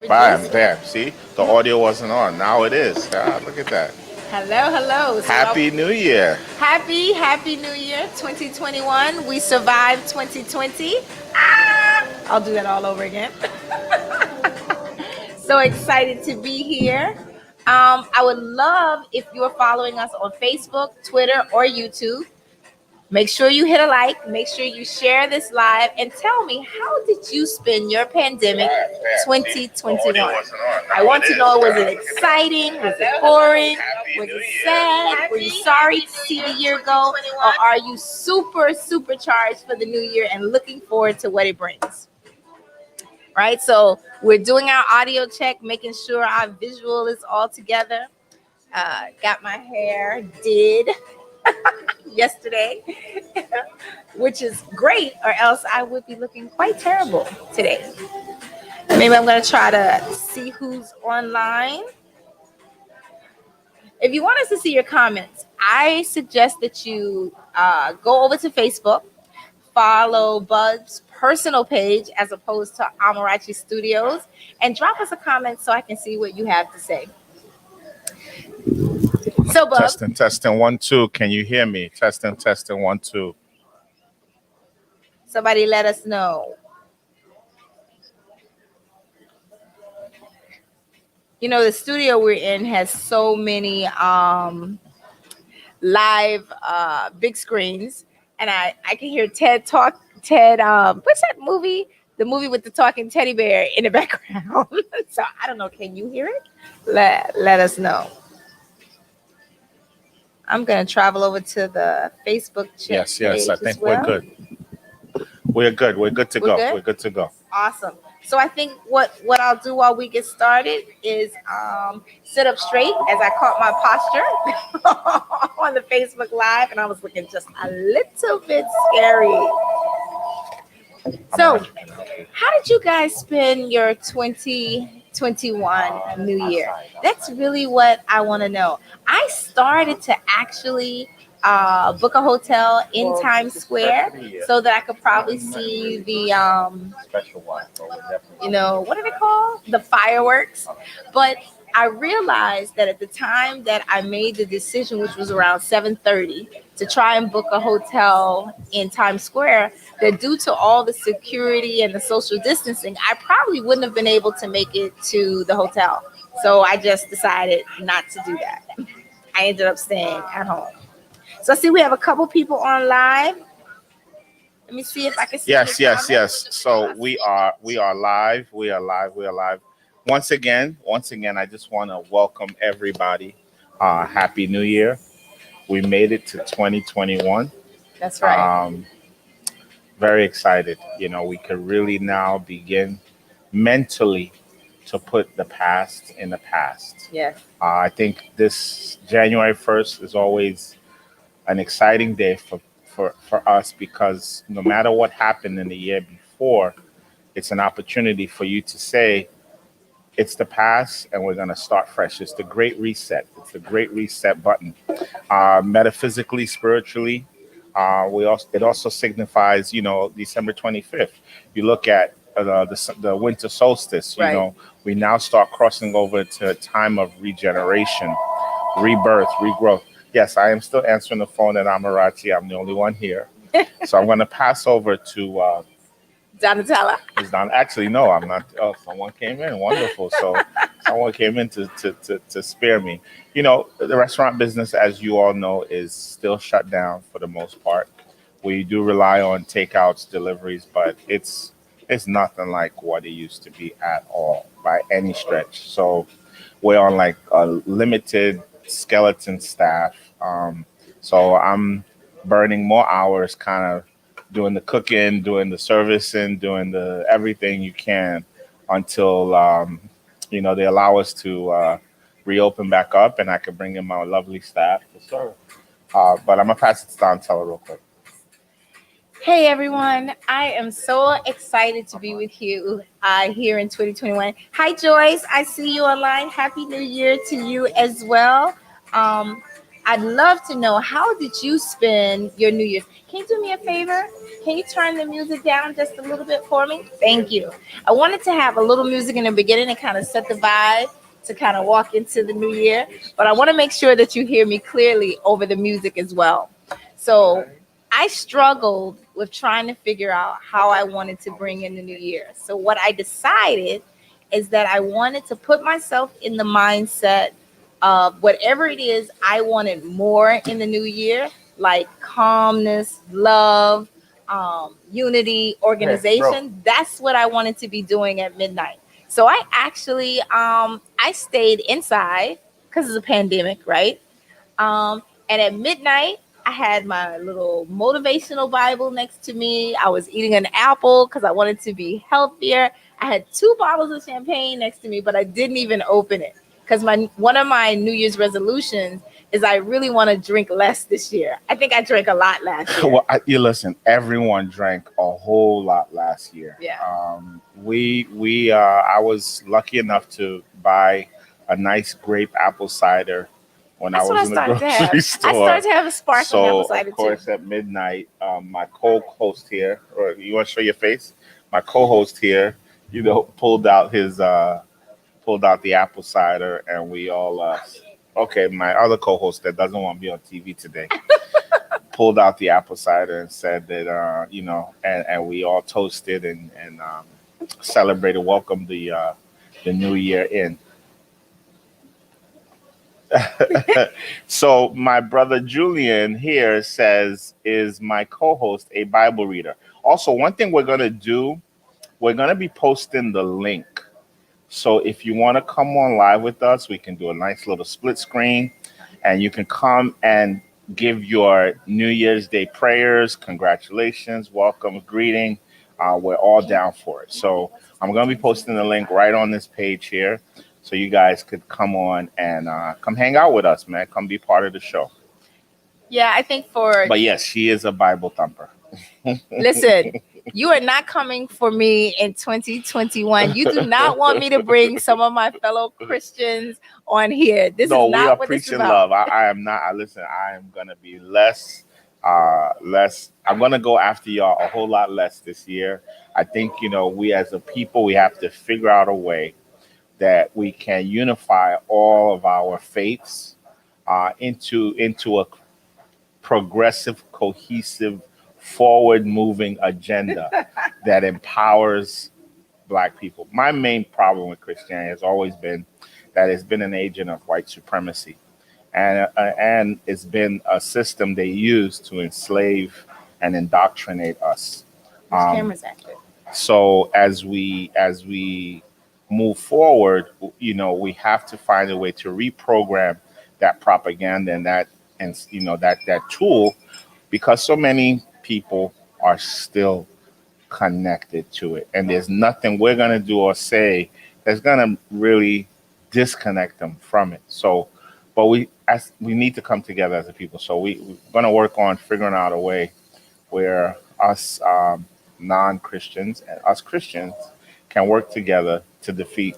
Bam, there. See, the audio wasn't on. Now it is. Ah, look at that. Hello. Happy New Year. Happy New Year 2021. We survived 2020. I'll do that all over again. So excited to be here. I would love if you're following us on Facebook, Twitter, or YouTube. Make sure you hit a like. Make sure you share this live and tell me, how did you spend your pandemic 2021? I want to know, was it exciting? Was it boring? Was it sad? Were you sorry to see the year go? Or are you super charged for the new year and looking forward to what it brings? Right, so we're doing our audio check, making sure our visual is all together. Got my hair did yesterday, which is great, or else I would be looking quite terrible today. Maybe I'm going to try to see who's online. If you want us to see your comments, I suggest that you go over to Facebook, follow Bud's personal page as opposed to Amarachi Studios, and drop us a comment so I can see what you have to say. So, Bub. Testing, 1, 2. Can you hear me? Testing, 1, 2. Somebody let us know. You know, the studio we're in has so many live big screens, and I can hear Ted talk. Ted, what's that movie? The movie with the talking teddy bear in the background. So I don't know. Can you hear it? Let us know. I'm gonna travel over to the Facebook chat. Yes. I think we're good. We're good. We're good to go. We're good to go. Awesome. So I think what I'll do while we get started is sit up straight, as I caught my posture on the Facebook Live, and I was looking just a little bit scary. So, how did you guys spend your 2021 New Year? That's really what I want to know. I started to actually book a hotel in Times Square so that I could probably see the what are they called? The fireworks. But I realized that at the time that I made the decision, which was around 7:30, to try and book a hotel in Times Square, that due to all the security and the social distancing, I probably wouldn't have been able to make it to the hotel. So I just decided not to do that. I ended up staying at home. So I see we have a couple people on live. Let me see if I can see. Yes. So we are live. We are live. Once again, I just want to welcome everybody. Happy New Year. We made it to 2021. That's right. Very excited. You know, we could really now begin mentally to put the past in the past. Yes. I think this January 1st is always an exciting day for us, because no matter what happened in the year before, it's an opportunity for you to say, it's the past and we're going to start fresh. It's the great reset. It's the great reset button. Metaphysically, spiritually, it also signifies, December 25th. You look at the winter solstice, right. We now start crossing over to a time of regeneration, rebirth, regrowth. Yes, I am still answering the phone at Amarachi. I'm the only one here. So I'm going to pass over to Donnatella. Actually, no, I'm not. Oh, someone came in. Wonderful. So someone came in to spare me. The restaurant business, as you all know, is still shut down for the most part. We do rely on takeouts, deliveries, but it's nothing like what it used to be at all by any stretch. So we're on like a limited skeleton staff. So I'm burning more hours, kind of doing the cooking, doing the servicing, doing the everything you can until they allow us to reopen back up, and I can bring in my lovely staff to serve. But I'm gonna pass it to Donnatella real quick. Hey everyone, I am so excited to be with you here in 2021. Hi Joyce, I see you online. Happy New Year to you as well. I'd love to know, how did you spend your New Year's? Can you do me a favor? Can you turn the music down just a little bit for me? Thank you. I wanted to have a little music in the beginning to kind of set the vibe to kind of walk into the new year, but I want to make sure that you hear me clearly over the music as well. So I struggled with trying to figure out how I wanted to bring in the new year. So what I decided is that I wanted to put myself in the mindset of whatever it is I wanted more in the new year, like calmness, love, unity, organization. That's what I wanted to be doing at midnight. So I actually I stayed inside because it's a pandemic, right? And at midnight, I had my little motivational Bible next to me. I was eating an apple because I wanted to be healthier. I had 2 bottles of champagne next to me, but I didn't even open it because my one of my New Year's resolutions is I really want to drink less this year. I think I drank a lot last year. Well, you listen. Everyone drank a whole lot last year. Yeah. We I was lucky enough to buy a nice grape apple cider when That's I what I was in the started to have. grocery I store. started to have a sparkling So apple of cider course too. at midnight, my co-host here, or you want to show your face? My co-host here, pulled out the apple cider, and we all okay. My other co-host that doesn't want to be on TV today pulled out the apple cider and said that and we all toasted and celebrated, welcomed the new year in. So my brother Julian here says, is my co-host a Bible reader? Also, one thing we're gonna do, we're gonna be posting the link. So if you want to come on live with us, we can do a nice little split screen, and you can come and give your New Year's Day prayers, congratulations, welcome, greeting. We're all down for it. So I'm going to be posting the link right on this page here, so you guys could come on and come hang out with us, man. Come be part of the show. Yeah, I think for But yes, she is a Bible thumper. listen, you are not coming for me in 2021. You do not want me to bring some of my fellow Christians on here. This No, is we are not what this is preaching about. love. I am not. Listen, I am gonna be less. I'm gonna go after y'all a whole lot less this year. I think we as a people, we have to figure out a way that we can unify all of our faiths into a progressive, cohesive, forward-moving agenda that empowers Black people. My main problem with Christianity has always been that it's been an agent of white supremacy, and it's been a system they use to enslave and indoctrinate us. This Um, camera's active. so as we move forward, we have to find a way to reprogram that propaganda and that tool, because so many people are still connected to it, and there's nothing we're going to do or say that's going to really disconnect them from it. So but we need to come together as a people. So we're going to work on figuring out a way where us non-Christians and us Christians can work together to defeat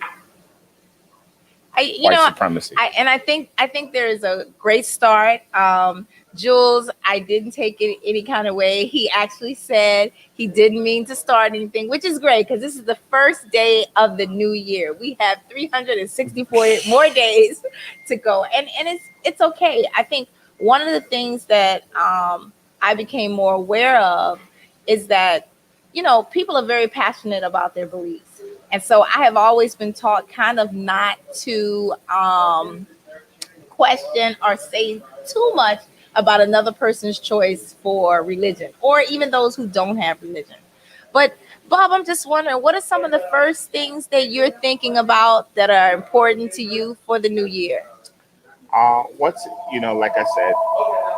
white supremacy. I think there is a great start. Jules, I didn't take it any kind of way. He actually said he didn't mean to start anything, which is great because this is the first day of the new year. We have 364 more days to go, and it's okay. I think one of the things that I became more aware of is that people are very passionate about their beliefs, and so I have always been taught kind of not to question or say too much about another person's choice for religion, or even those who don't have religion. But Bob, I'm just wondering, what are some of the first things that you're thinking about that are important to you for the new year? What's like I said,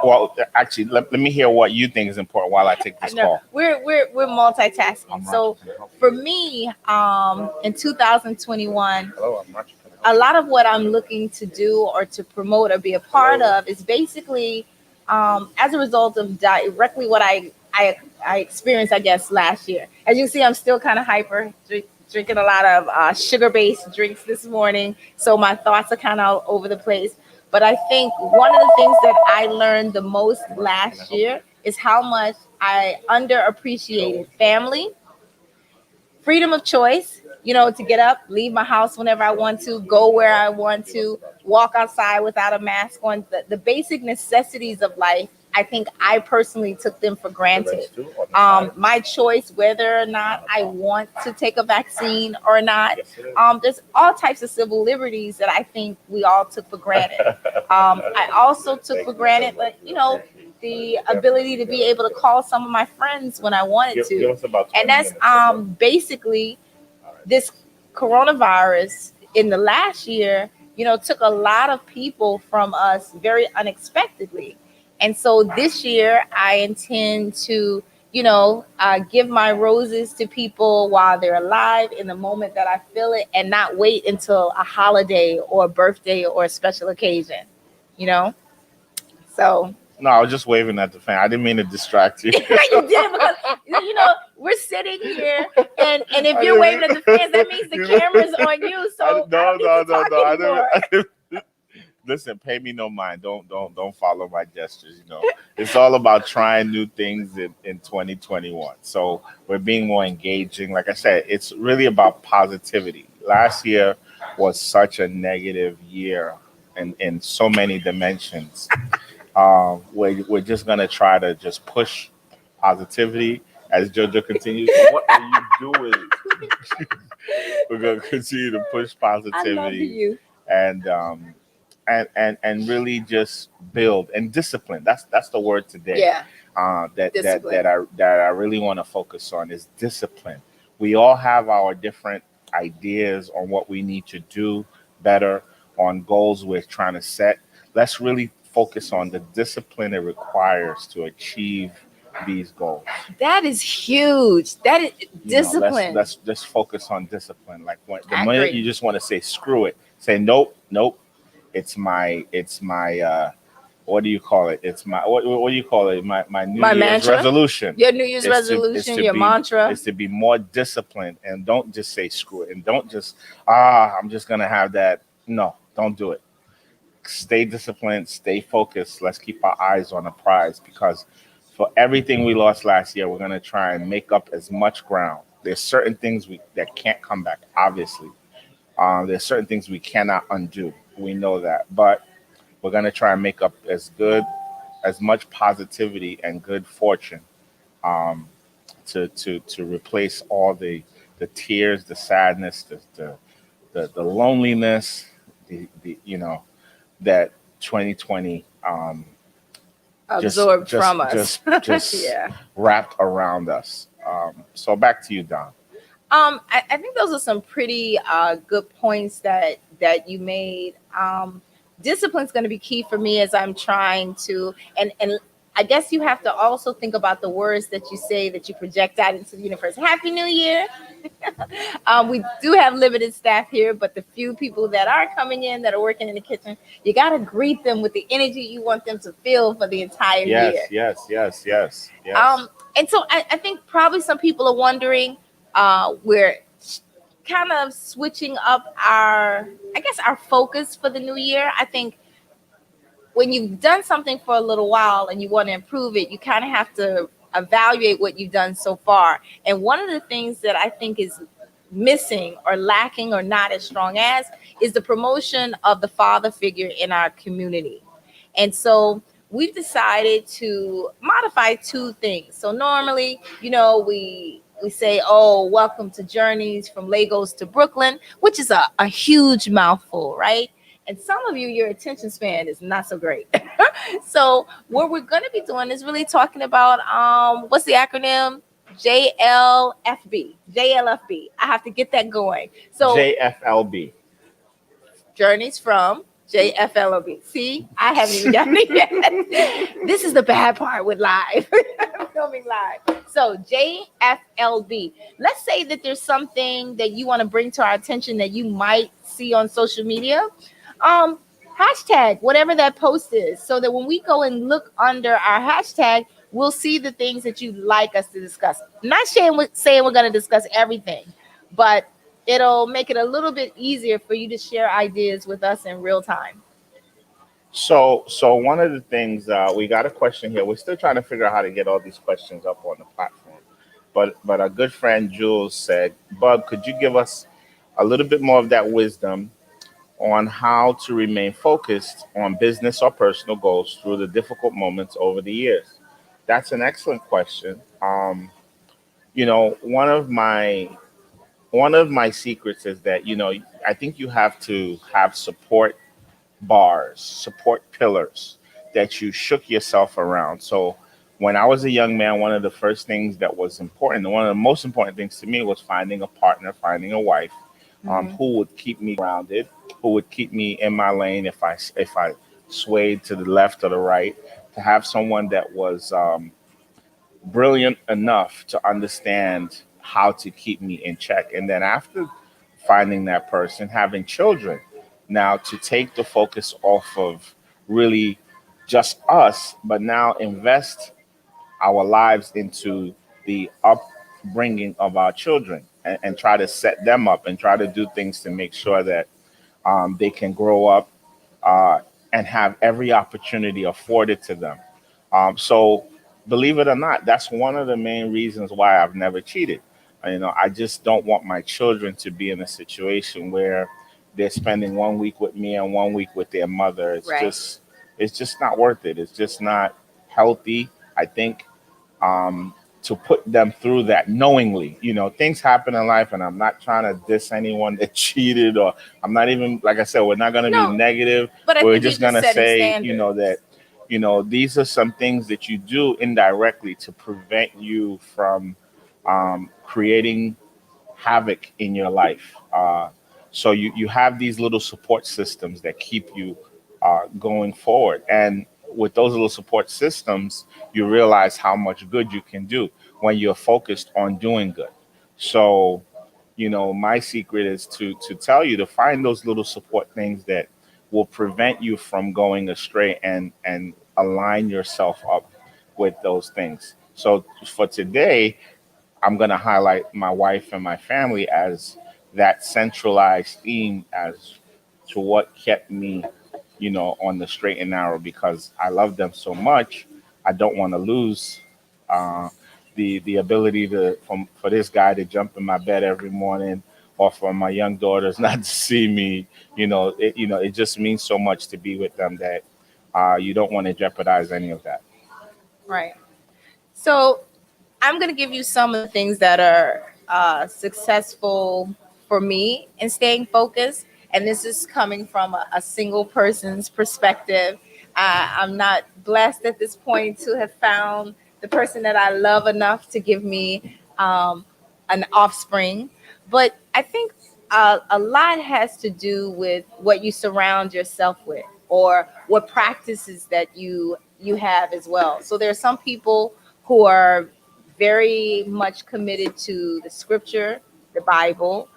well, actually, let me hear what you think is important while I take I this know call. we're multitasking. So Amarachi, for me, in 2021, hello, Amarachi. a lot of what I'm looking to do or to promote or be a part of is basically as a result of directly what I experienced, I guess, last year. As you can see, I'm still kind of hyper, drinking a lot of sugar-based drinks this morning, so my thoughts are kind of all over the place. But I think one of the things that I learned the most last year is how much I underappreciated family, freedom of choice, to get up, leave my house whenever I want to, go where I want to, walk outside without a mask on. The basic necessities of life, I think I personally took them for granted. My choice whether or not I want to take a vaccine or not. There's all types of civil liberties that I think we all took for granted. I also took for granted, the ability to be able to call some of my friends when I wanted to. And that's basically this coronavirus in the last year, took a lot of people from us very unexpectedly. And so this year, I intend to, give my roses to people while they're alive in the moment that I feel it, and not wait until a holiday or a birthday or a special occasion, you know? So No, I was just waving at the fan. I didn't mean to distract you. you did, because we're sitting here, and if you're waving at the fans, that means the camera's on you. So I don't need to talk anymore. I didn't. Listen, pay me no mind. Don't follow my gestures. It's all about trying new things in 2021. So we're being more engaging. Like I said, it's really about positivity. Last year was such a negative year in so many dimensions. We're just gonna try to just push positivity as JoJo continues. What are you doing? We're gonna continue to push I love positivity you. and and really just build and discipline. That's the word today. Yeah, That discipline. I really want to focus on is discipline. We all have our different ideas on what we need to do better, on goals we're trying to set. Let's really focus on the discipline it requires to achieve these goals. That is huge. That is discipline. Let's just focus on discipline. Like when the I minute agree. you just want to say screw it, say nope. It's my what do you call it? It's my what do you call it? My New My Year's mantra? resolution. Your New Year's is resolution, your be mantra. is to be more disciplined and don't just say screw it and don't just I'm just gonna have that. No, don't do it. Stay disciplined, stay focused. Let's keep our eyes on the prize because for everything we lost last year, we're gonna try and make up as much ground. There's certain things that can't come back, obviously. There's certain things we cannot undo. We know that, but we're gonna try and make up as much positivity and good fortune um, to replace all the tears, the sadness, the loneliness, the that 2020 Absorbed from us. just Yeah. wrapped around us. So back to you, Don. I think those are some pretty good points that you made. Discipline's going to be key for me as I'm trying to, and I guess you have to also think about the words that you say, that you project out into the universe. Happy New Year. We do have limited staff here, but the few people that are coming in that are working in the kitchen, you got to greet them with the energy you want them to feel for the entire year. Yes. And so I think probably some people are wondering, we're kind of switching up our focus for the new year. I think when you've done something for a little while and you want to improve it, you kind of have to evaluate what you've done so far. And one of the things that I think is missing or lacking or not as strong as is the promotion of the father figure in our community. And so we've decided to modify two things. So normally, we say, oh, welcome to Journeys from Lagos to Brooklyn, which is a huge mouthful, right? And some of you, your attention span is not so great. So what we're going to be doing is really talking about, what's the acronym? JLFB. JLFB. I have to get that going. So JFLB. Journeys from JFLB. See, I haven't even done it yet. This is the bad part with live, filming live. So JFLB. Let's say that there's something that you want to bring to our attention that you might see on social media. Hashtag whatever that post is, so that when we go and look under our hashtag, we'll see the things that you'd like us to discuss. I'm not saying we're going to discuss everything, but it'll make it a little bit easier for you to share ideas with us in real time. So one of the things we got a question here. We're still trying to figure out how to get all these questions up on the platform. But a good friend Jules said, "Bub, could you give us a little bit more of that wisdom on how to remain focused on business or personal goals through the difficult moments over the years?" That's an excellent question. One of my secrets is that I think you have to have support bars, support pillars that you shook yourself around. So when I was a young man, one of the first things that was important, one of the most important things to me was finding a partner, finding a wife, Hmm. who would keep me grounded, who would keep me in my lane if I swayed to the left or the right, to have someone that was brilliant enough to understand how to keep me in check. And then after finding that person, having children, now to take the focus off of really just us, but now invest our lives into the upbringing of our children, and try to set them up and try to do things to make sure that they can grow up uh, and have every opportunity afforded to them. So, believe it or not, that's one of the main reasons why I've never cheated. I just don't want my children to be in a situation where they're spending 1 week with me and 1 week with their mother. Right. It's just not worth it. It's just not healthy. I think to put them through that knowingly. Things happen in life, and I'm not trying to diss anyone that cheated, or I'm not even, like I said, we're not going to be No, negative. but I We're think you're just going just to setting say, standards. that, these are some things that you do indirectly to prevent you from creating havoc in your life. So you have these little support systems that keep you going forward. And with those little support systems, you realize how much good you can do when you're focused on doing good. So, my secret is to tell you to find those little support things that will prevent you from going astray, and align yourself up with those things. So for today, I'm going to highlight my wife and my family as that centralized theme as to what kept me, on the straight and narrow, because I love them so much. I don't want to lose uh, the ability for this guy to jump in my bed every morning, or for my young daughters not to see me. It just means so much to be with them that you don't want to jeopardize any of that. Right. So I'm going to give you some of the things that are successful for me in staying focused. And this is coming from a single person's perspective. I'm not blessed at this point to have found the person that I love enough to give me an offspring. But I think a lot has to do with what you surround yourself with, or what practices that you have as well. So there are some people who are very much committed to the scripture, the Bible.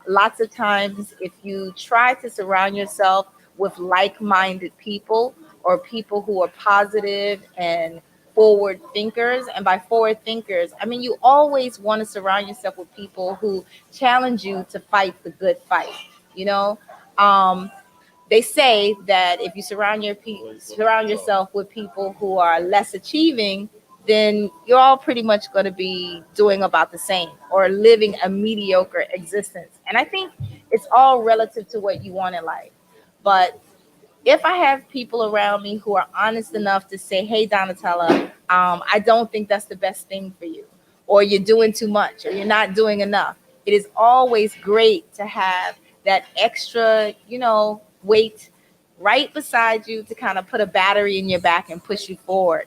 Lots of times, if you try to surround yourself with like minded people, or people who are positive and forward thinkers, and by forward thinkers, I mean you always want to surround yourself with people who challenge you to fight the good fight. You know, um, they say that if you surround yourself with people who are less achieving, then you're all pretty much going to be doing about the same, or living a mediocre existence. And I think it's all relative to what you want in life. But if I have people around me who are honest enough to say, "Hey, Donatella, I don't think that's the best thing for you, or you're doing too much, or you're not doing enough," it is always great to have that extra, weight right beside you to kind of put a battery in your back and push you forward.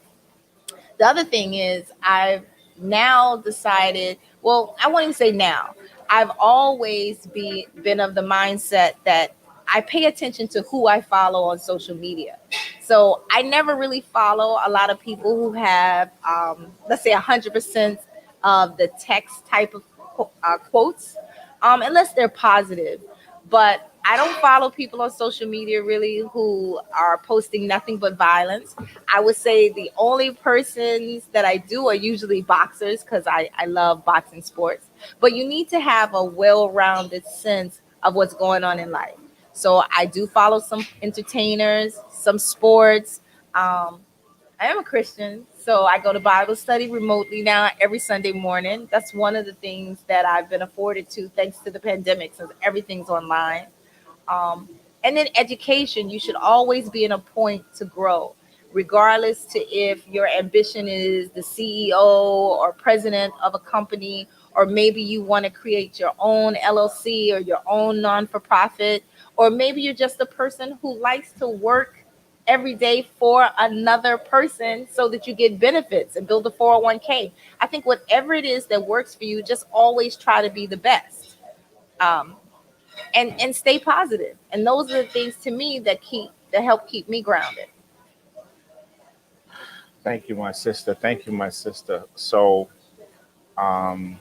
The other thing is, I've now decided, well, I won't even say now, I've always been of the mindset that I pay attention to who I follow on social media. So I never really follow a lot of people who have, let's say, 100% of the text type of quotes, unless they're positive. But I don't follow people on social media really who are posting nothing but violence. I would say the only persons that I do are usually boxers, because I love boxing sports. But you need to have a well rounded sense of what's going on in life. So I do follow some entertainers, some sports. I am a Christian, so I go to Bible study remotely now every Sunday morning. That's one of the things that I've been afforded to thanks to the pandemic, since everything's online. Um, and then education, you should always be in a point to grow, regardless to if your ambition is the CEO or president of a company, or maybe you want to create your own LLC or your own non-for-profit, or maybe you're just a person who likes to work every day for another person so that you get benefits and build a 401k. I think whatever it is that works for you, just always try to be the best. Um, and stay positive. And those are the things to me that help keep me grounded. Thank you, my sister. Thank you, my sister. So, um,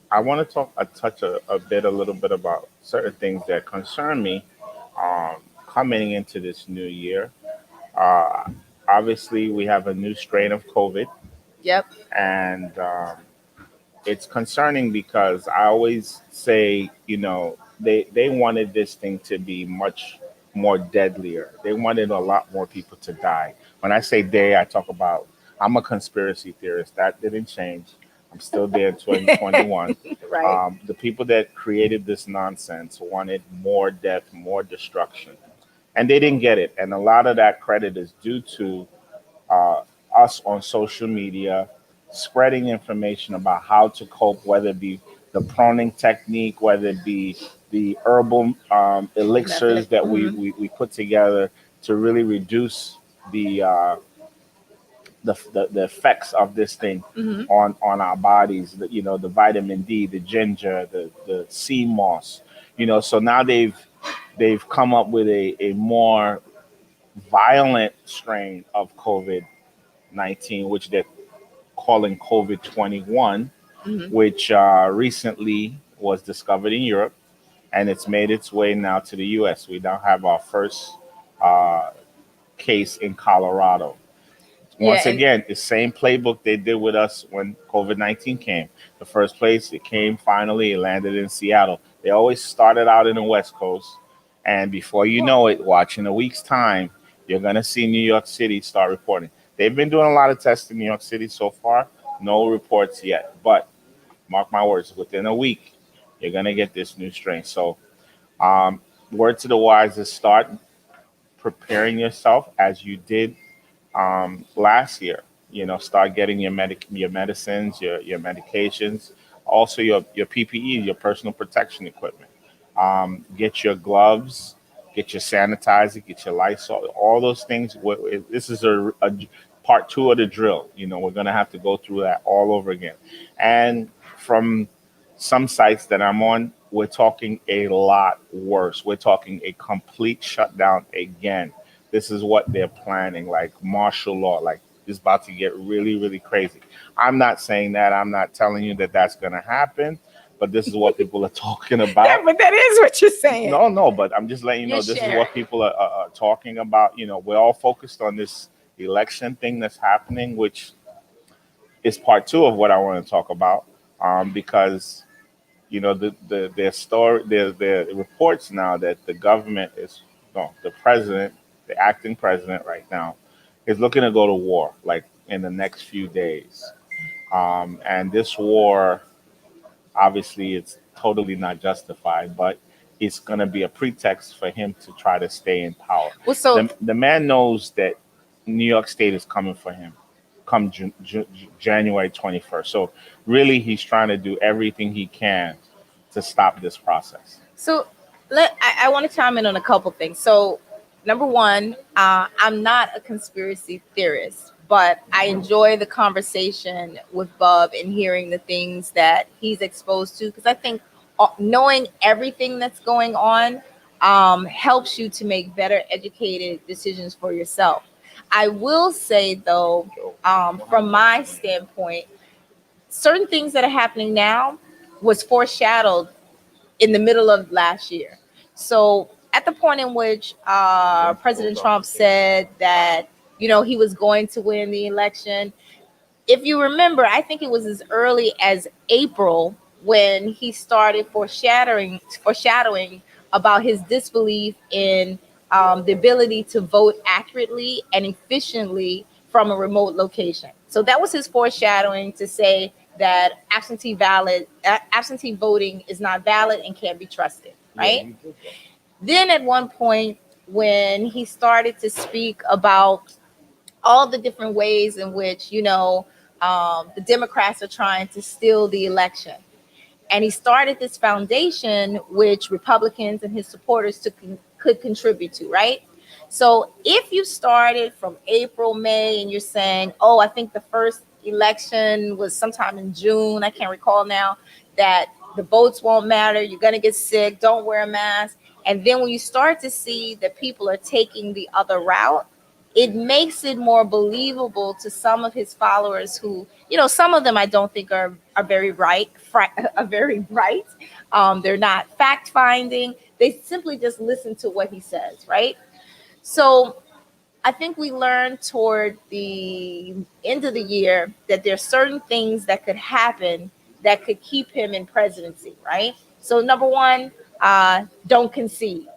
I want to touch a bit, a little bit about certain things that concern me coming into this new year. Uh, Obviously, we have a new strain of COVID, Yep. and it's concerning because I always say, they wanted this thing to be much more deadlier. They wanted a lot more people to die. When I say they, I talk about I'm a conspiracy theorist. That didn't change. I'm still there in 2021. Right. The people that created this nonsense wanted more death, more destruction, and they didn't get it. And a lot of that credit is due to uh, us on social media, spreading information about how to cope, whether it be the proning technique, whether it be the herbal Method. elixirs that we, Hmm. we put together to really reduce the, the effects of this thing Hmm. on our bodies. The vitamin D, the ginger, the sea moss. So now they've come up with a more violent strain of COVID-19, which they're calling COVID 21, Hmm. which recently was discovered in Europe, and it's made its way now to the US. We now have our first uh, case in Colorado. Yeah, Once and again, the same playbook they did with us when COVID-19 came. The first place it came, finally, it landed in Seattle. They always started out in the West Coast. And before you know it, watch in a week's time, you're going to see New York City start reporting. They've been doing a lot of tests in New York City so far. No reports yet. But mark my words, within a week, you're going to get this new strain. So, um, word to the wise is start preparing yourself as you did last year. Start getting your medicines, your medications, also your PPE, your personal protection equipment. Get your gloves, get your sanitizer, get your Lysol, all those things. This is a part two of the drill. We're gonna have to go through that all over again. And from some sites that I'm on, we're talking a lot worse. We're talking a complete shutdown again. This is what they're planning, like martial law, like it's about to get really, really crazy. I'm not saying that. I'm not telling you that that's going to happen, but this is what people are talking yeah, about. but that is what you're saying. No, no, but I'm just letting you You're know this is sharing. what people are talking about. We're all focused on this election thing that's happening, which is part two of what I want to talk about, because their story, their reports now that the government is, no, the president, the acting president right now, is looking to go to war, like in the next few days. And this war, obviously, it's totally not justified, but it's going to be a pretext for him to try to stay in power. Well, so The man knows that New York State is coming for him come January 21st. So really, he's trying to do everything he can to stop this process. So I want to chime in on a couple things. So number one, I'm not a conspiracy theorist, but I enjoy the conversation with Bub and hearing the things that he's exposed to, because I think knowing everything that's going on helps you to make better educated decisions for yourself. I will say though, from my standpoint, certain things that are happening now was foreshadowed in the middle of last year. So at the point in which President Trump said that he was going to win the election, if you remember, I think it was as early as April when he started foreshadowing about his disbelief in the ability to vote accurately and efficiently from a remote location. So that was his foreshadowing to say that absentee voting is not valid and can't be trusted, Yeah, right? he did that. Then at one point, when he started to speak about all the different ways in which, the Democrats are trying to steal the election, and he started this foundation which Republicans and his supporters could contribute to, right? So if you started from April, May, and you're saying, oh, I think the first election was sometime in June, I can't recall now, that the votes won't matter, you're going to get sick, don't wear a mask. And then when you start to see that people are taking the other route, it makes it more believable to some of his followers who, some of them I don't think are very are very bright. They're not fact finding. They simply just listen to what he says, right? So I think we learned toward the end of the year that there's certain things that could happen that could keep him in presidency, right? So number one, don't concede,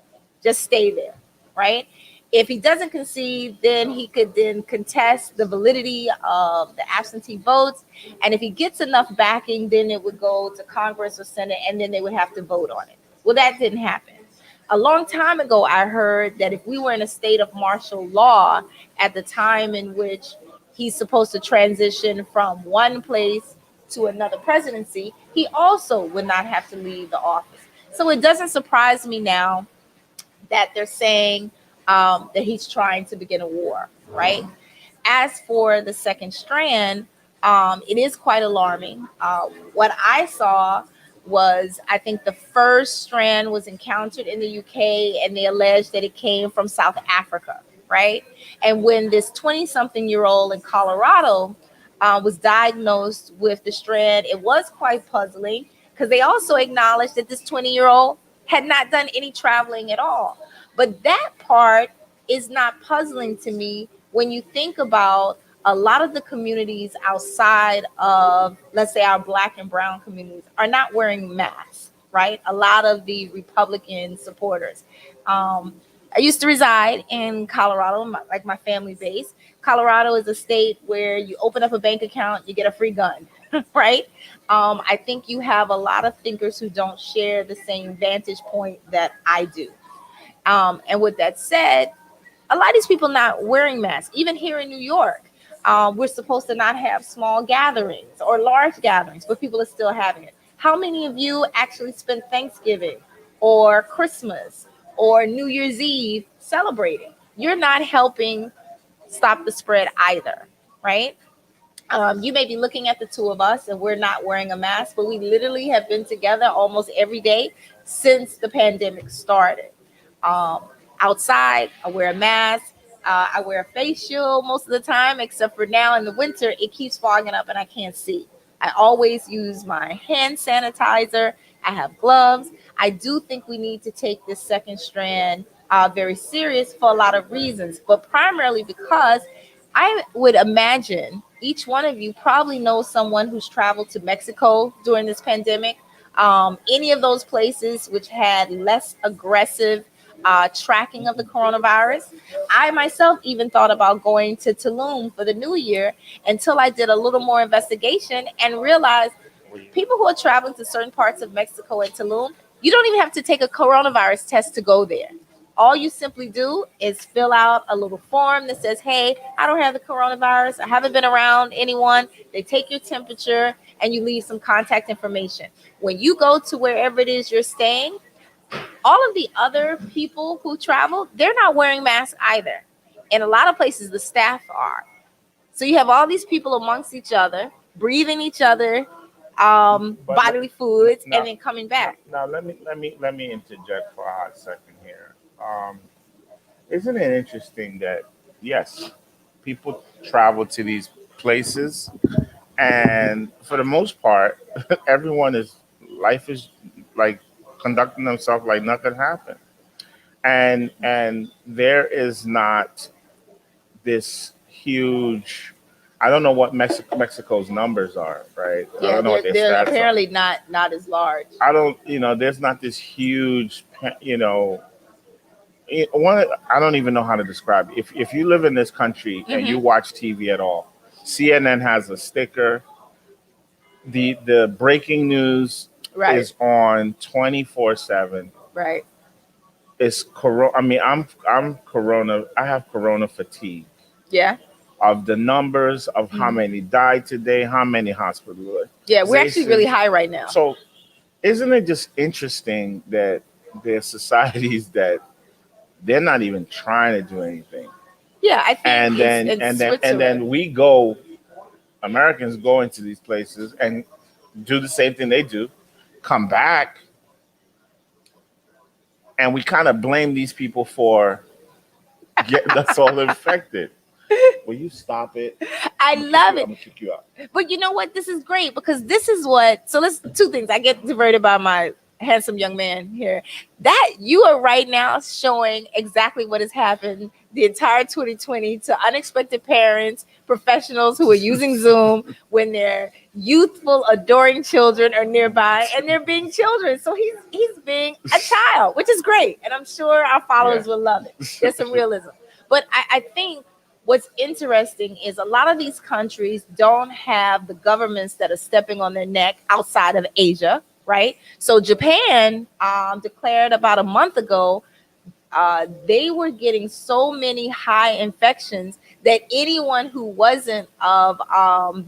just stay there, right? If he doesn't concede, then he could then contest the validity of the absentee votes, and if he gets enough backing, then it would go to Congress or Senate, and then they would have to vote on it. Well, that didn't happen. A long time ago, I heard that if we were in a state of martial law at the time in which he's supposed to transition from one place to another presidency, he also would not have to leave the office. So it doesn't surprise me now that they're saying that he's trying to begin a war, right? As for the second strand, it is quite alarming. What I saw was, I think the first strand was encountered in the UK, and they alleged that it came from South Africa, right? And when this 20-something-year-old in Colorado was diagnosed with the strand, it was quite puzzling because they also acknowledged that this 20-year-old had not done any traveling at all. But that part is not puzzling to me when you think about a lot of the communities outside of, let's say, our Black and brown communities are not wearing masks, right? A lot of the Republican supporters. I used to reside in Colorado, like my family base. Colorado is a state where you open up a bank account, you get a free gun, right? I think you have a lot of thinkers who don't share the same vantage point that I do. And with that said, a lot of these people not wearing masks, even here in New York. We're supposed to not have small gatherings or large gatherings, but people are still having it. How many of you actually spend Thanksgiving or Christmas or New Year's Eve celebrating? You're not helping stop the spread either, right? You may be looking at the two of us and we're not wearing a mask, but we literally have been together almost every day since the pandemic started. Um, Outside, I wear a mask. I wear a face shield most of the time, except for now in the winter, it keeps fogging up and I can't see. I always use my hand sanitizer. I have gloves. I do think we need to take this second strand very serious for a lot of reasons, but primarily because I would imagine each one of you probably knows someone who's traveled to Mexico during this pandemic. Any of those places which had less aggressive tracking of the coronavirus. I myself even thought about going to Tulum for the new year until I did a little more investigation and realized people who are traveling to certain parts of Mexico and Tulum, you don't even have to take a coronavirus test to go there. All you simply do is fill out a little form that says, hey, I don't have the coronavirus. I haven't been around anyone. They take your temperature and you leave some contact information. When you go to wherever it is you're staying, all of the other people who travel, they're not wearing masks either. In a lot of places, the staff are. So you have all these people amongst each other, breathing each other bodily fluids, now, and then coming back. now let me interject for a hot second here. Isn't it interesting that yes, people travel to these places, and for the most part, everyone is life is like conducting themselves like nothing happened, and there is not this huge I don't know what Mexico's numbers are, right? I Yeah, don't know what their they're stats are. apparently not as large. I don't, there's not this huge, one. I don't even know how to describe it. If you live in this country and you Hmm. watch TV at all, CNN has a sticker. The breaking news Right, is on 24/7. right. It's corona. I mean, I'm corona. I have corona fatigue Yeah. of the numbers of how Hmm. many died today, how many Yeah, we're actually really hospitalizations. high right now. So, isn't it just interesting that there's societies that they're not even trying to do anything, Yeah, I think and it's then in and then and Switzerland. then we go, Americans go into these places and do the same thing they do, come back, and we kind of blame these people for getting us all infected. Will you stop it? I love I'm it. gonna kick you out. But you know what? This is great because this is what. So let's two things. I get diverted by my handsome young man here. That you are right now showing exactly what has happened the entire 2020 to unexpected parents, professionals who are using Zoom when their youthful, adoring children are nearby and they're being children. So he's being a child, which is great, and I'm sure our Yeah. followers will love it. There's some realism, but I think what's interesting is a lot of these countries don't have the governments that are stepping on their neck outside of Asia, right? So Japan declared about a month ago they were getting so many high infections that anyone who wasn't of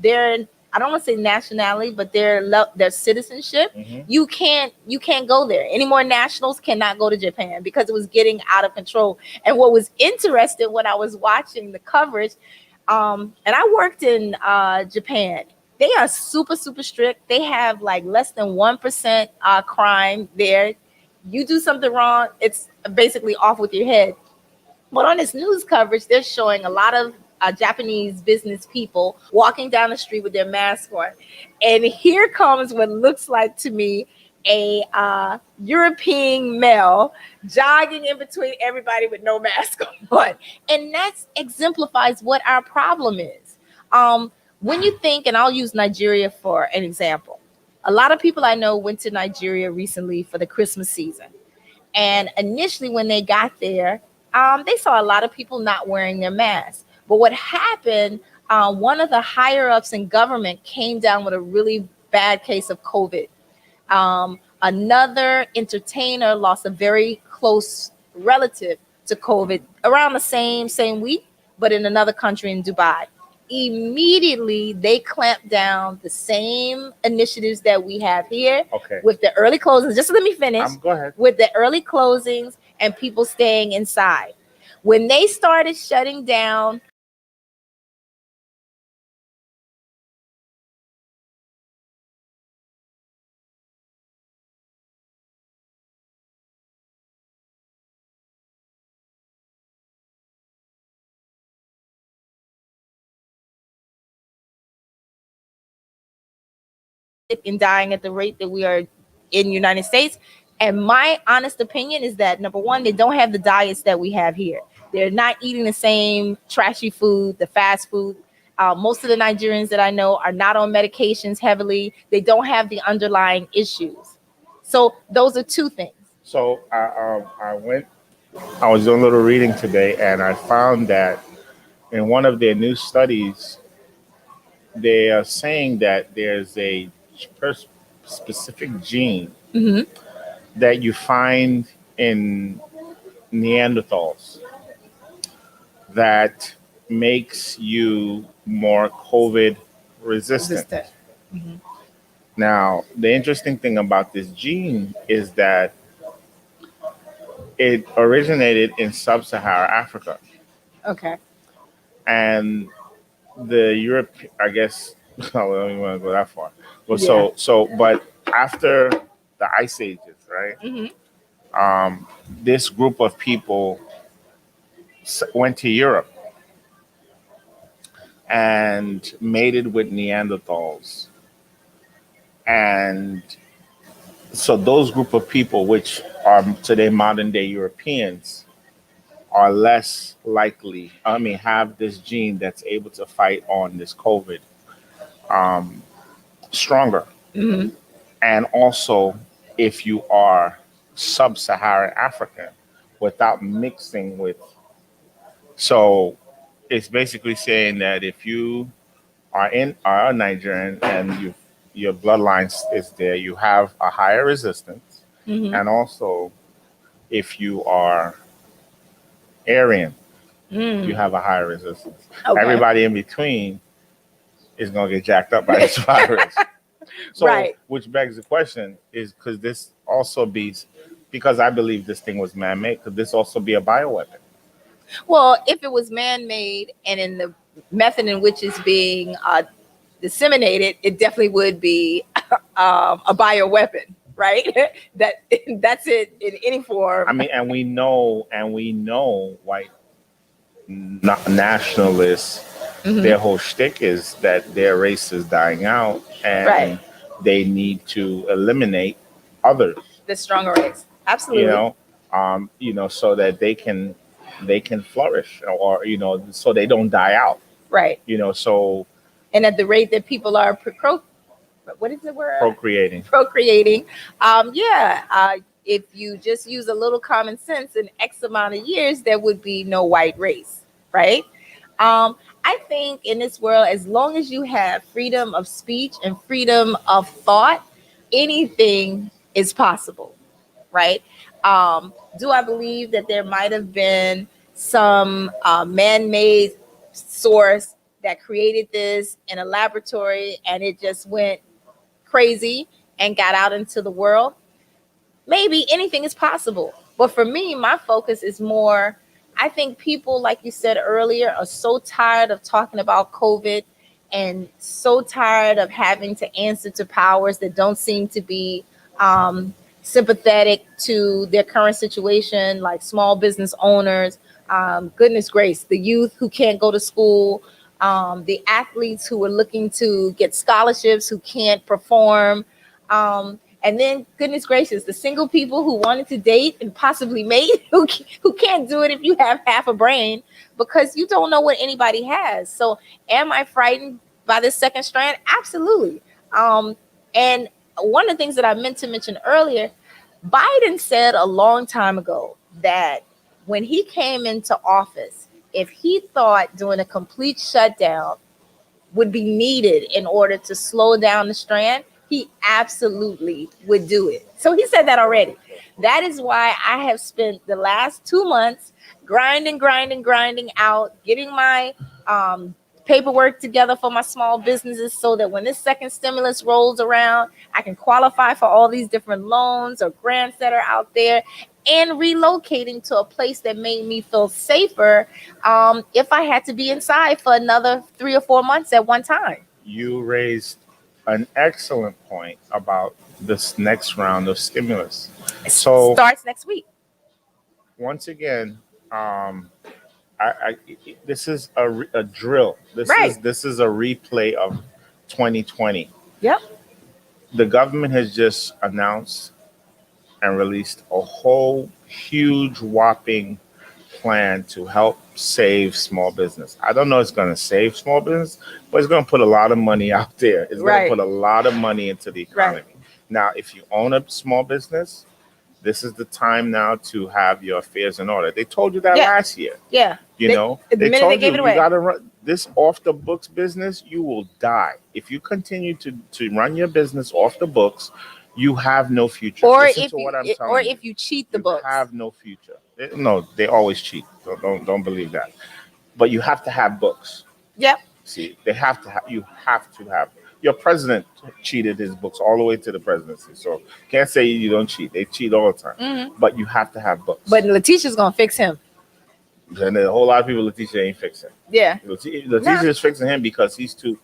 their, I don't want to say nationality, but their citizenship, Mhm. you can't go there. Any more nationals cannot go to Japan because it was getting out of control. And what was interesting when I was watching the coverage, and I worked in Japan. They are super super strict. They have like less than 1% crime there. You do something wrong, it's basically off with your head. But on this news coverage, they're showing a lot of Japanese business people walking down the street with their mask on. And here comes what looks like to me a European male jogging in between everybody with no mask on. And that exemplifies what our problem is. When you think, and I'll use Nigeria for an example, a lot of people I know went to Nigeria recently for the Christmas season. And initially, when they got there, they saw a lot of people not wearing their masks. But what happened, one of the higher ups in government came down with a really bad case of COVID. Another entertainer lost a very close relative to COVID around the same week, but in another country in Dubai. Immediately, they clamped down the same initiatives that we have here Okay. with the early closings. Just let me finish. Go ahead. With the early closings and people staying inside. When they started shutting down and dying at the rate that we are in the United States. And my honest opinion is that number one, they don't have the diets that we have here. They're not eating the same trashy food, the fast food. Most of the Nigerians that I know are not on medications heavily. They don't have the underlying issues. So those are two things. So I went. I was doing a little reading today, and I found that in one of their new studies, they are saying that there's a specific gene Hmm. that you find in Neanderthals that makes you more COVID resistant. Resistant. Hmm. Now, the interesting thing about this gene is that it originated in sub-Saharan Africa, Okay. and the Europe, I guess, I don't even want to go that far. But Yeah. but after the ice ages, right? Hmm. This group of people went to Europe and mated with Neanderthals, and so those group of people, which are today modern day Europeans, are less likely, have this gene that's able to fight on this COVID um, stronger. Hmm. And also, if you are sub-Saharan African without mixing with, so it's basically saying that if you are a Nigerian and your bloodline is there, you have a higher resistance, Hmm. and also if you are Aryan, you Mm. have a higher resistance. Okay. Everybody in between is gonna get jacked up by this virus. So, Right. which begs the question is, could this also be, because I believe this thing was man-made, could this also be a bioweapon? Well, if it was man-made and in the method in which it's being disseminated, it definitely would be a bioweapon, right? that that's it in any I form. mean, and we know white nationalists, Hmm. their whole shtick is that their race is dying out Right. and they need to eliminate others, The stronger race. you Absolutely. know, so that they can flourish, or so they don't die out, Right. so And at the rate that people are what is the word? procreating. Procreating. Yeah. If you just use a little common sense, in X amount of years, there would be no white race, right? I think in this world, as long as you have freedom of speech and freedom of thought, anything is possible, right? Do I believe that there might have been some man-made source that created this in a laboratory and it just went crazy and got out into the world? Maybe anything is possible. But for me, my focus is more, I think people, like you said earlier, are so tired of talking about COVID and so tired of having to answer to powers that don't seem to be um, sympathetic to their current situation, like small business owners, goodness grace, the youth who can't go to school, the athletes who are looking to get scholarships who can't perform. And then, goodness gracious, the single people who wanted to date and possibly mate who can't do it if you have half a brain, because you don't know what anybody has. So, am I frightened by this second strand? Absolutely. And one of the things that I meant to mention earlier, Biden said a long time ago that when he came into office, if he thought doing a complete shutdown would be needed in order to slow down the strand, he absolutely would do it. So he said that already. That is why I have spent the last 2 months grinding out, getting my paperwork together for my small businesses so that when this second stimulus rolls around, I can qualify for all these different loans or grants that are out there, and relocating to a place that made me feel safer if I had to be inside for another 3 or 4 months at one time. You raised an excellent point about this next round of stimulus. It So starts next week. once again, um, this is a drill. Right. This is a replay of 2020. Yep. The government has just announced and released a whole huge whopping plan to help save small business. I don't know if it's going to save small business, but it's going to put a lot of money out there. It's going to Right. put a lot of money into the Right. economy. Now, if you own a small business, this is the time now to have your affairs in order. They told you that Yeah. last year. Yeah. You They- know, the they minute told they gave you it away. you got to run this off the books business. You will die if you continue to run your business off the books. You have no future. Or Listen if to you what I'm or telling you. if you cheat the You books. have no future. No, they always cheat. Don't believe that. But you have to have books. Yep. See, they have to have. You have to have. Your president cheated his books all the way to the presidency, so can't say you don't cheat. They cheat all the time. Hmm. But you have to have books. But Letitia's gonna fix him. And a whole lot of people, Letitia ain't fixing. Yeah. Letitia is fixing him because he's too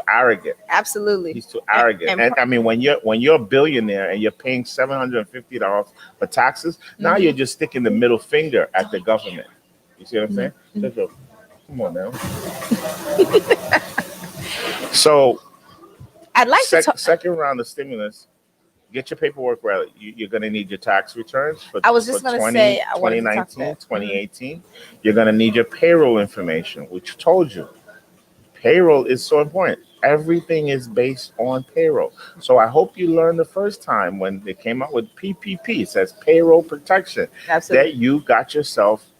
arrogant. Absolutely. He's too arrogant. And I mean, when you're a billionaire and you're paying $750 for taxes, now you're just sticking the middle finger at the government. You see what I'm saying? So, come on now. So I'd like to talk. second round of stimulus, get your paperwork ready. You're going to need your tax returns for, I was just for going to 20, say, I wanted to talk 2019, that. 2018. You're going to need your payroll information, which told you payroll is so important. Everything is based on payroll. So I hope you learned the first time when they came out with PPP, it says payroll protection, Absolutely. that you got yourself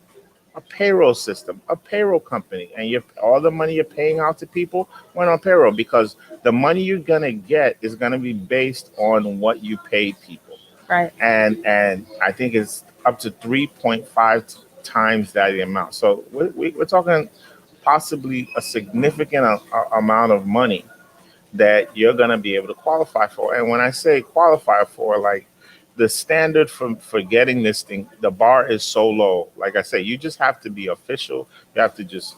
a payroll system, a payroll company, and all the money you're paying out to people went on payroll, because the money you're gonna get is gonna be based on what you pay people, Right. and I think it's up to 3.5 times that amount. So we're talking possibly a significant amount of money that you're going to be able to qualify for. And when I say qualify for, like, the standard for getting this thing, the bar is so low. Like I say, you just have to be official. You have to just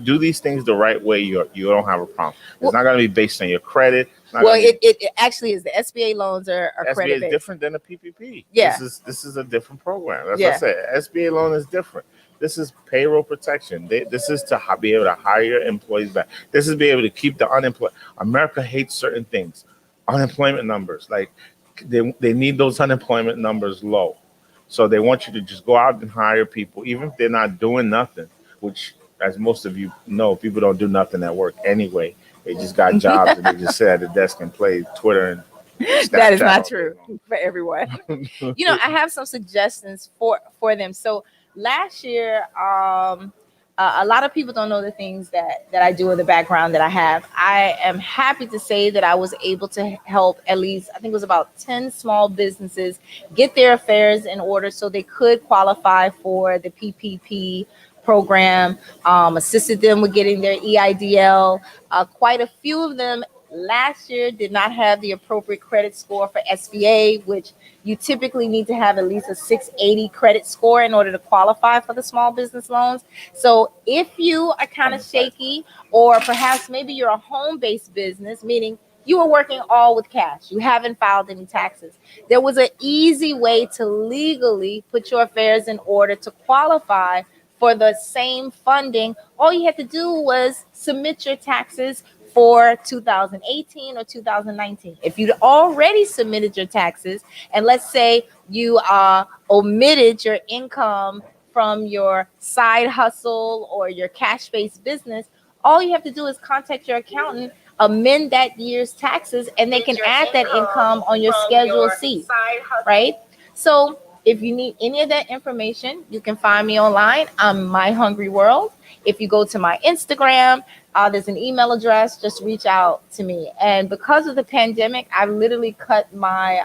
do these things the right way. You don't have a problem. It's not going to be based on your credit. Well, it actually is. The SBA loans are credit SBA based. is different than the PPP. Yeah. This is a different program. That's Yeah. what I said. SBA loan is different. This is payroll protection. This is to be able to hire employees back. This is be able to keep the unemployed. America hates certain things. Unemployment numbers. Like, they need those unemployment numbers low. So they want you to just go out and hire people, even if they're not doing nothing, which, as most of you know, people don't do nothing at work anyway. They just got jobs and they just sit at the desk and play Twitter and Snapchat. That is not true for everyone. I have some suggestions for them. So last year, a lot of people don't know the things that I do in the background that I have. I am happy to say that I was able to help at least, I think it was about 10 small businesses get their affairs in order so they could qualify for the PPP program, assisted them with getting their EIDL. Quite a few of them last year did not have the appropriate credit score for SBA, which you typically need to have at least a 680 credit score in order to qualify for the small business loans. So if you are kind of shaky, or perhaps maybe you're a home-based business, meaning you are working all with cash, you haven't filed any taxes, there was an easy way to legally put your affairs in order to qualify for the same funding. All you had to do was submit your taxes for 2018 or 2019. If you'd already submitted your taxes, and let's say you omitted your income from your side hustle or your cash-based business, all you have to do is contact your accountant, amend that year's taxes, and they can add that income on your Schedule C, right? So if you need any of that information, you can find me online. I'm My Hungry World. If you go to my Instagram, there's an email address. Just reach out to me. And because of the pandemic, I literally cut my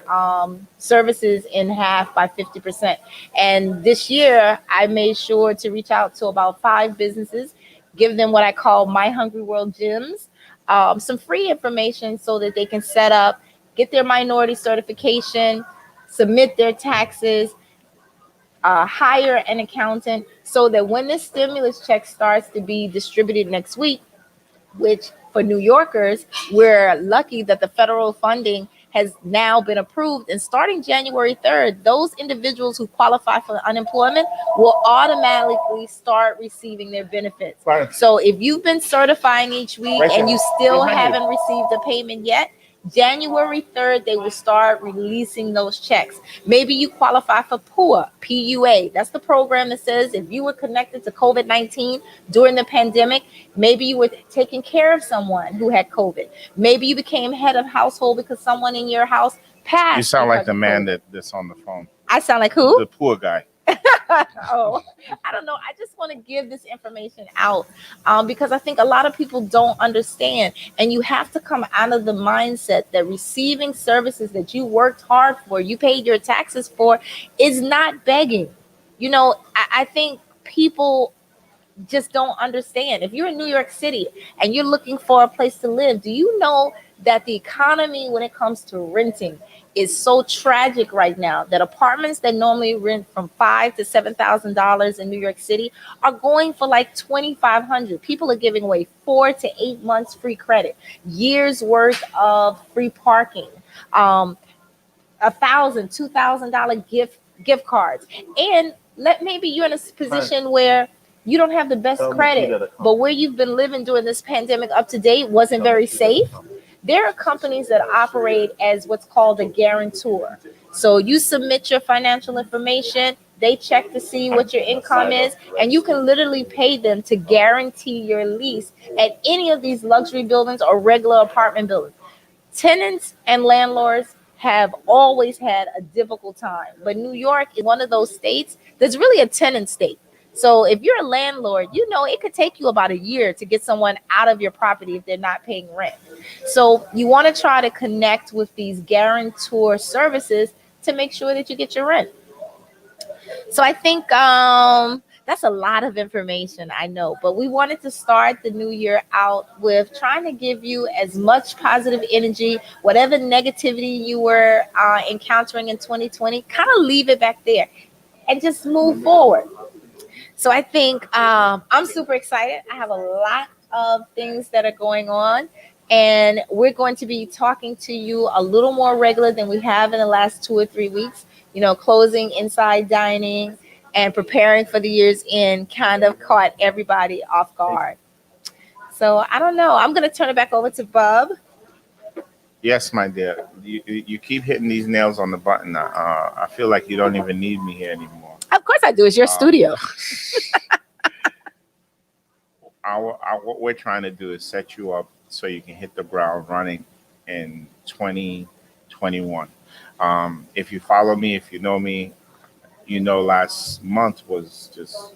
services in half by 50%. And this year, I made sure to reach out to about 5 businesses, give them what I call My Hungry World Gems, some free information so that they can set up, get their minority certification, submit their taxes, hire an accountant, so that when this stimulus check starts to be distributed next week, which for New Yorkers, we're lucky that the federal funding has now been approved. And starting January 3rd, those individuals who qualify for unemployment will automatically start receiving their benefits. Right. So if you've been certifying each week and you still haven't received a payment yet, January 3rd, they will start releasing those checks. Maybe you qualify for PUA, PUA. That's the program that says if you were connected to COVID-19 during the pandemic, maybe you were taking care of someone who had COVID. Maybe you became head of household because someone in your house passed. You sound like the man COVID. that's on the phone. I sound like who? The poor guy. Oh, I don't know. I just want to give this information out because I think a lot of people don't understand. And you have to come out of the mindset that receiving services that you worked hard for, you paid your taxes for, is not begging. I think people just don't understand. If you're in New York City and you're looking for a place to live, do you know that the economy when it comes to renting is so tragic right now that apartments that normally rent from $5,000 to $7,000 in New York City are going for like $2,500. People are giving away 4 to 8 months free credit, years worth of free parking, $1,000, $2,000 gift cards, and maybe you're in a position where you don't have the best credit, but where you've been living during this pandemic up to date wasn't very safe. There are companies that operate as what's called a guarantor. So you submit your financial information, they check to see what your income is, and you can literally pay them to guarantee your lease at any of these luxury buildings or regular apartment buildings. Tenants and landlords have always had a difficult time, but New York is one of those states that's really a tenant state. So if you're a landlord, you know it could take you about a year to get someone out of your property if they're not paying rent. So you want to try to connect with these guarantor services to make sure that you get your rent. So I think that's a lot of information, I know, but we wanted to start the new year out with trying to give you as much positive energy, whatever negativity you were encountering in 2020, kind of leave it back there and just move forward. So I think I'm super excited. I have a lot of things that are going on, and we're going to be talking to you a little more regular than we have in the last 2 or 3 weeks. You know, closing inside dining and preparing for the year's end kind of caught everybody off guard. So I don't know. I'm going to turn it back over to Bub. Yes, my dear. You keep hitting these nails on the button. I feel like you don't even need me here anymore. Of course I do. It's your studio. What we're trying to do is set you up so you can hit the ground running in 2021. If you follow me, if you know me, you know last month was just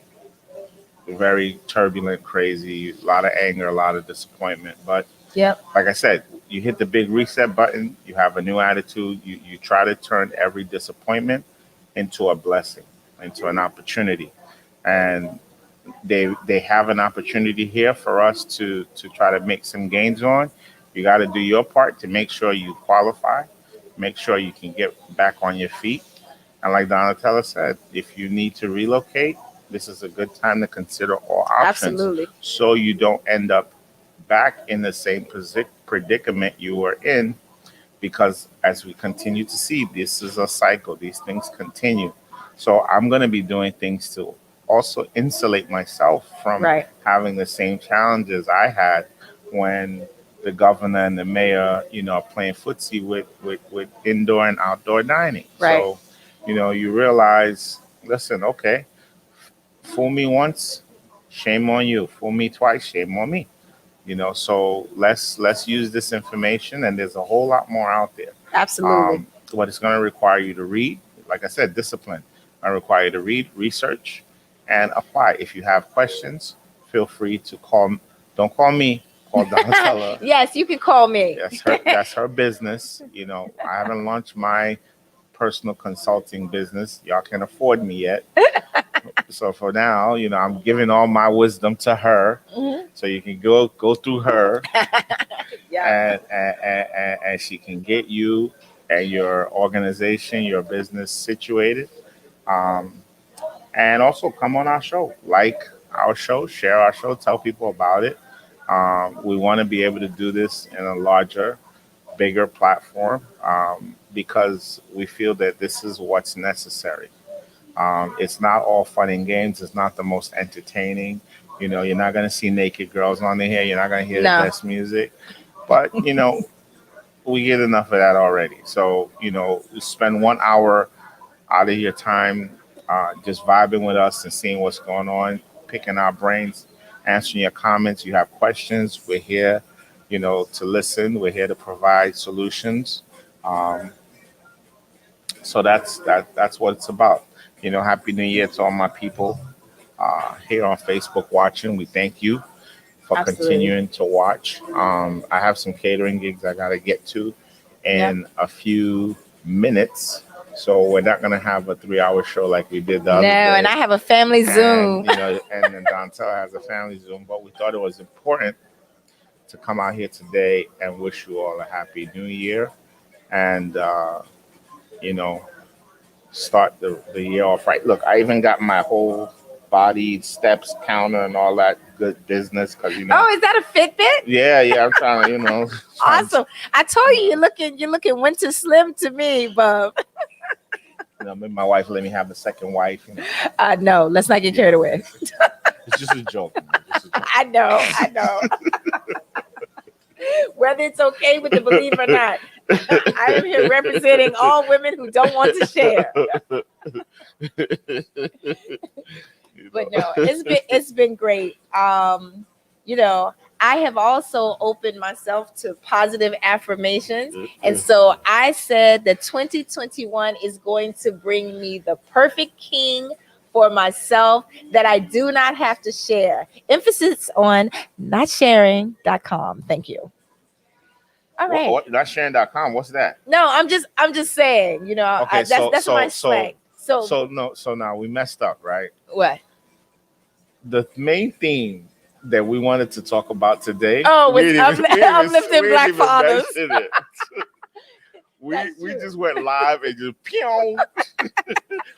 very turbulent, crazy, a lot of anger, a lot of disappointment. But Yep. like I said, you hit the big reset button, you have a new attitude, you try to turn every disappointment into a blessing, into an opportunity. And they have an opportunity here for us to try to make some gains on. You got to do your part to make sure you qualify, make sure you can get back on your feet. And like Donnatella said, if you need to relocate, this is a good time to consider all options. Absolutely. So you don't end up back in the same predicament you were in, because as we continue to see, this is a cycle. These things continue. So I'm going to be doing things to also insulate myself from Right. having the same challenges I had when the governor and the mayor, are playing footsie with indoor and outdoor dining. Right. So, you realize, listen, okay, fool me once, shame on you. Fool me twice, shame on me. So let's use this information, and there's a whole lot more out there. Absolutely. What it's going to require you to read, like I said, discipline. I require you to read, research, and apply. If you have questions, feel free to call. Don't call me. Call Donnatella. Yes, you can call me. That's her business. I haven't launched my personal consulting business. Y'all can't afford me yet. So for now, I'm giving all my wisdom to her, so you can go through her, Yeah. and she can get you and your organization, your business situated, and also come on our show, like our show, share our show, tell people about it. We want to be able to do this in a larger, bigger platform, because we feel that this is what's necessary. It's not all fun and games. It's not the most entertaining. You're not going to see naked girls on the here. You're not going to hear the No. best music. But, we get enough of that already. So, spend 1 hour out of your time just vibing with us and seeing what's going on, picking our brains, answering your comments. You have questions. We're here, to listen. We're here to provide solutions. Um, so that's what it's about. Happy New Year to all my people here on Facebook watching. We thank you for Absolutely. continuing to watch. I have some catering gigs I got to get to in a few minutes. So we're not going to have a 3-hour show like we did the other No, day. and I have a family Zoom. And then Dontel has a family Zoom. But we thought it was important to come out here today and wish you all a happy new year. And, you know, start the year off right. Look, I even got my whole body steps counter and all that good business because Oh, is that a Fitbit? yeah, I'm trying to Awesome. I told you you're looking winter slim to me, Bub. maybe my wife let me have a second wife. No, let's not get carried away. It's just a joke. I know. whether it's okay with the belief or not. I am here representing all women who don't want to share. But no, it's been great. You know, I have also opened myself to positive affirmations. And so I said that 2021 is going to bring me the perfect king for myself that I do not have to share. Emphasis on not sharing.com. Thank you. All right. What not sharing.com? What's that? No, I'm just saying, Okay, that's my slang. So now we messed up, right? What? The main theme that we wanted to talk about today. Oh, we it's didn't even- uplifting we Black didn't even fathers. mention it. we That's we true. just went live and just pew.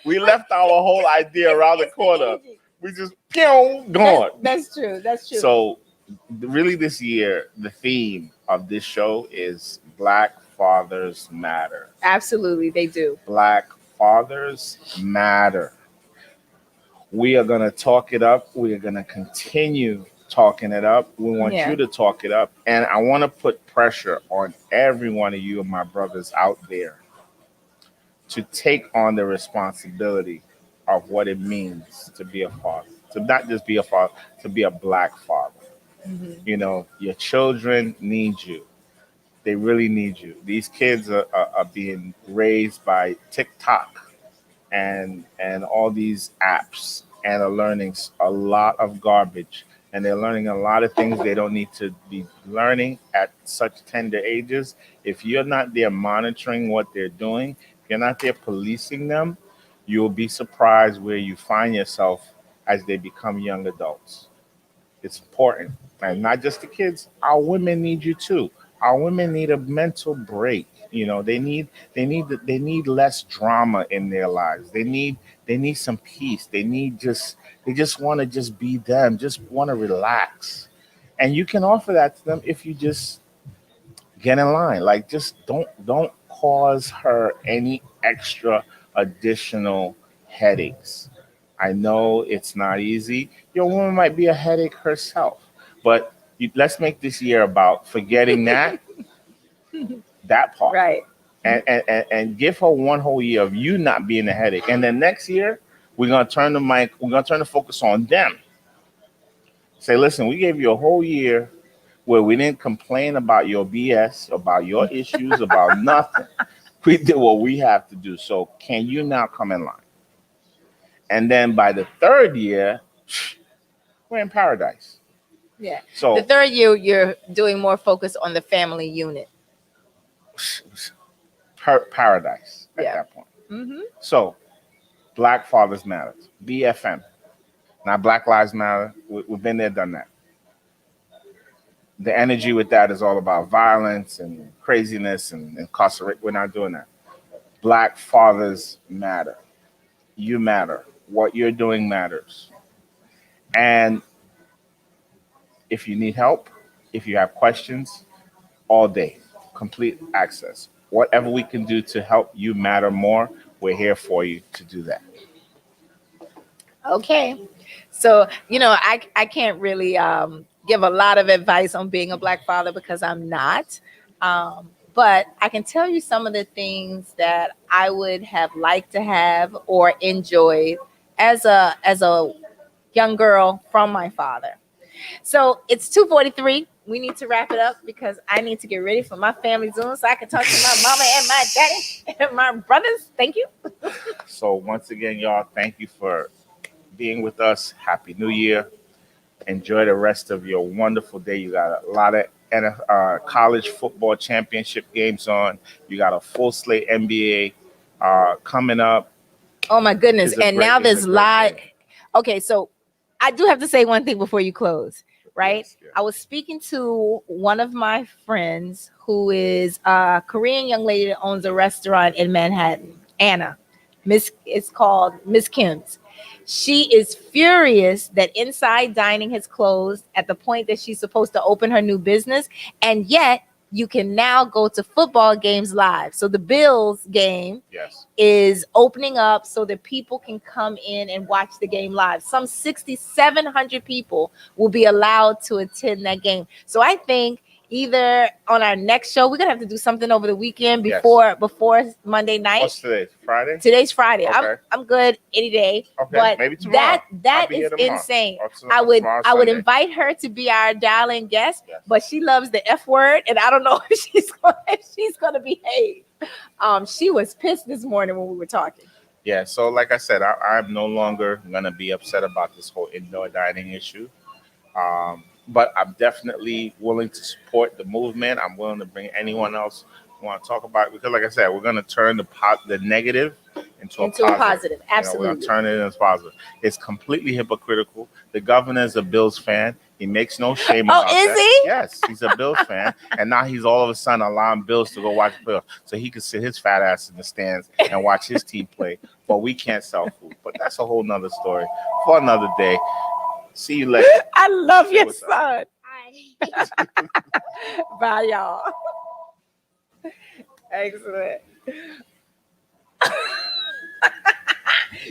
We left our whole idea around the corner. We just pew gone. That's true. That's true. So really this year, the theme of this show is Black Fathers Matter. Absolutely, they do. Black Fathers Matter. We are going to talk it up. We are going to continue talking it up. We want Yeah. you to talk it up. And I want to put pressure on every one of you and my brothers out there to take on the responsibility of what it means to be a father, to not just be a father, to be a Black father. Mhm. You know, your children need you. They really need you. These kids are being raised by TikTok and all these apps and are learning a lot of garbage, and they're learning a lot of things they don't need to be learning at such tender ages. If you're not there monitoring what they're doing, if you're not there policing them, you'll be surprised where you find yourself as they become young adults. It's important. And not just the kids, our women need you too. Our women need a mental break. You know, they need less drama in their lives. They need some peace. They just want to just be them, just want to relax. And you can offer that to them if you just get in line. Like just don't cause her any extra additional headaches. I know it's not easy. Your woman might be a headache herself, but let's make this year about forgetting that part, Right. and give her one whole year of you not being a headache. And then next year we're gonna turn the focus on them. Say, listen, we gave you a whole year where we didn't complain about your BS, about your issues, about nothing. We did what we have to do. So can you now come in line? And then by the third year, we're in paradise. Yeah. The So third year, you're doing more focus on the family unit. paradise at Yeah. that point. Mm-hmm. So Black Fathers Matter, BFM, not Black Lives Matter. We've been there, done that. The energy with that is all about violence and craziness and incarceration. We're not doing that. Black Fathers Matter. You matter. What you're doing matters. And if you need help, if you have questions, all day, complete access. Whatever we can do to help you matter more, we're here for you to do that. Okay. So, I can't really give a lot of advice on being a Black father because I'm not. But I can tell you some of the things that I would have liked to have or enjoyed as a young girl from my father. So it's 2:43. We need to wrap it up because I need to get ready for my family Zoom so I can talk to my mama and my daddy and my brothers. Thank you. So once again, y'all, thank you for being with us. Happy New Year. Enjoy the rest of your wonderful day. You got a lot of college football championship games on. You got a full slate NBA coming up. Oh my goodness. It's a And great- now it's a there's great live. game. Okay, so I do have to say one thing before you close, right? Yes, yeah. I was speaking to one of my friends who is a Korean young lady that owns a restaurant in Manhattan, Anna. It's called Miss Kim's. She is furious that Inside Dining has closed at the point that she's supposed to open her new business, and yet you can now go to football games live. So the Bills game Yes. is opening up so that people can come in and watch the game live. Some 6,700 people will be allowed to attend that game. So I think either on our next show. We're gonna have to do something over the weekend Yes. before Monday night. What's today? Friday? Today's Friday. Okay. I'm good any day. Okay, But maybe tomorrow. that I'll be is here tomorrow. insane. Or I would tomorrow, Sunday. Sunday. Invite her to be our dial-in guest, Yes. but she loves the F word, and I don't know if she's gonna behave. She was pissed this morning when we were talking. Yeah, so like I said, I'm no longer gonna be upset about this whole indoor dining issue. But I'm definitely willing to support the movement. I'm willing to bring anyone else who want to talk about it because, like I said, we're gonna turn the negative into a positive. We're Absolutely. gonna turn it into positive. It's completely hypocritical. The governor is a Bills fan. He makes no shame about that. Is he? Yes, he's a Bills fan, and now he's all of a sudden allowing Bills to go watch the playoffs, so he can sit his fat ass in the stands and watch his team play. But we can't sell food. But that's a whole nother story for another day. See you later. I love your What's up? son. Bye, y'all. Excellent.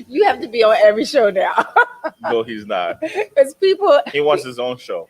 You have to be on every show now No, he's not. because people. He wants his own show.